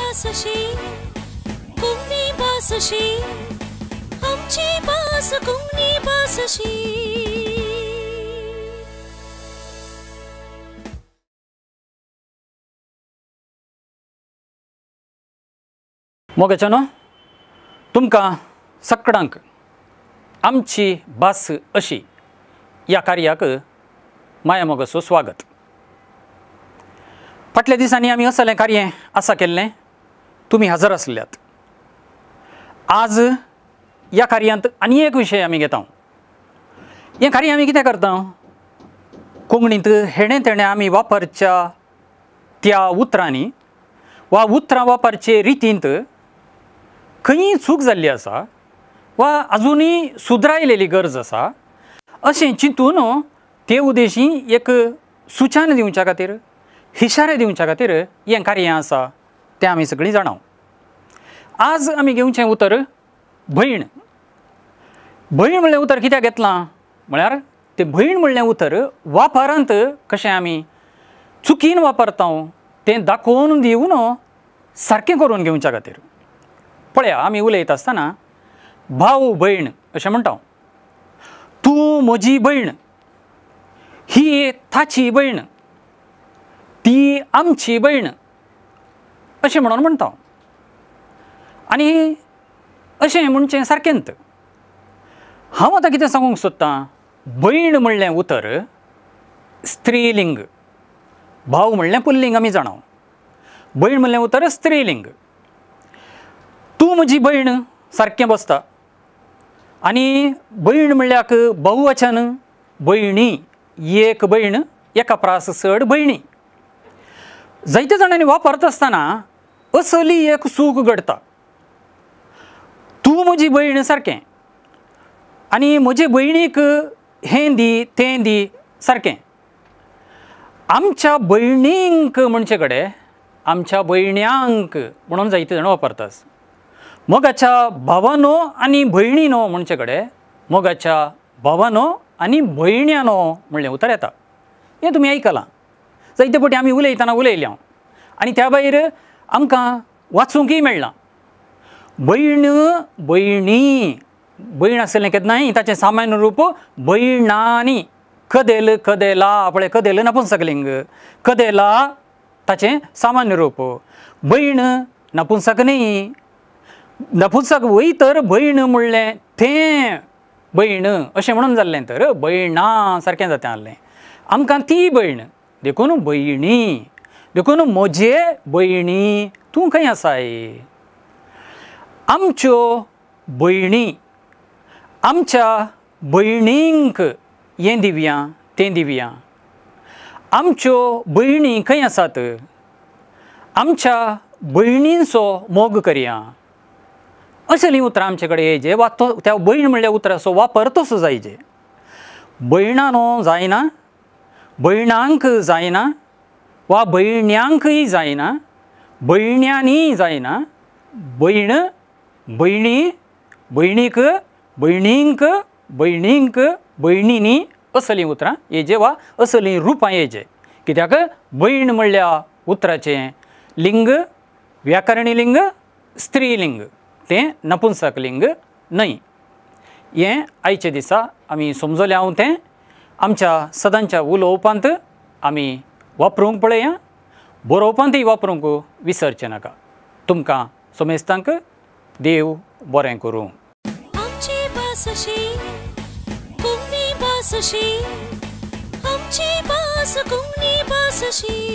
बासशी कुंगनी बासशी आमची बास कुंगनी बासशी. मोगाच्यानो तुमकां सगळ्यांक आमची भास अशी ह्या कार्याक माया मोगाचो स्वागत. फाटल्या दिसांनी आमी असलें कार्य आसा केल्लें, तुमी हजर आसल्यात. आज ह्या कार्यांत आनी एक विशय आमी घेता. हें कार्य आमी कितें करता, कोंकणींत हेणे तेणे आमी वापरच्या त्या उतरांनी वा उतरां वापरचे रितींत खंयी चूक जाल्ली आसा वा आजुनूय सुदरायलेली गरज आसा अशें चिंतून ते उद्देशी एक सुचान दिवच्या खातीर, इशारे दिवच्या खातीर हें कार्य आसा तें आमी सगळीं जाणाव. आज आमी घेवचें उतर भयण. भयण म्हणलें उतर कित्याक घेतलां म्हळ्यार तें भयण म्हणलें उतर वापरांत कशें आमी चुकीन वापरता तें दाखोवन दिवन सारकें करून घेवच्या खातीर. पळया, आमी उलयता आसतना भाव भयण अशें म्हणटा. तूं म्हजी भयण, ही ताची भयण, ती आमची भयण अशें म्हणून म्हणटा. आनी अशें म्हणचें सारकेंत. हांव आतां कितें सांगूंक सोदतां, भयण म्हणलें उतर स्त्रीलिंग, भाव म्हणलें पुल्लिंग आमी जाणाव, भयण म्हणलें उतर स्त्रीलिंग. तूं म्हजी भयण सारकें बसता. आनी भयण म्हणल्याक बहुवचन भयणी, एक भयण एका प्रास चड भयणी. जायत्या जाणांनी वापरता आसतना असली एक चूक घडटा. तूं म्हजी भयण सारकें आनी म्हजे भयणीक हें दी तें दी सारकें. आमच्या भयणींक म्हणचे कडेन आमच्या भयण्यांक म्हणून जायते जाण वापरतात. मोगाच्या भावानो आनी भयणीनो म्हणचे कडेन मोगाच्या भावानो आनी भयण्यानो म्हणलें उतर येता. हें तुमी आयकलां. जायते फावटी आमी उलयतना उलयल्या आनी त्या भायर आमकां वाचूंकय मेळ्ळां. भयण भयणी, भयण आसलें केन्नाय ताचें सामान्य रूप भयणांनी. कदेल कदेला, पळय कदेल नपुंसकलिंग, कदेला ताचें सामान्य रूप. भयण नपुंसक न्ही, नपुंसक वय तर भयण म्हणलें तें भयण अशें म्हणून जाल्लें तर भयणां सारकें जाता आसलें. आमकां ती भयण देखून भयणी, देखून म्हजे भयणी तूं खंय आसाय. आमच्यो भयणी आमच्या भयणींक हें दिवया तें दिवया. आमच्यो भयणी खंय आसात, आमच्या भयणींचो मोग करया. असलीं उतरां आमचे कडेन येयचे वा त्या भयण म्हणल्या उतराचो वापर तसो जायचे. भयणानो जायना, भयणांक जायना वा भयण्यांकय जायना, भयण्यांनी जायना. भयण भयणी, भयणीक भयणींक, भयणींक भयणींनी असलीं उतरां येयचे वा असलीं रुपां येयचे. कित्याक भयण म्हणल्या उतराचें लिंग व्याकरणी लिंग स्त्रीलिंग, तें नपुंसकलिंग न्हय. हें आयचे दिसा आमी समजलें. हांव तें आमच्या सदांच्या उलोवपांत आमी वापरूंक पळया, बरोवपांतय वापरूंक विसरचें नाका. तुमकां समेस्तांक देव बरें करूं. आमची बासशी कुंगनी बासशी आमची बास कुंगनी बासशी.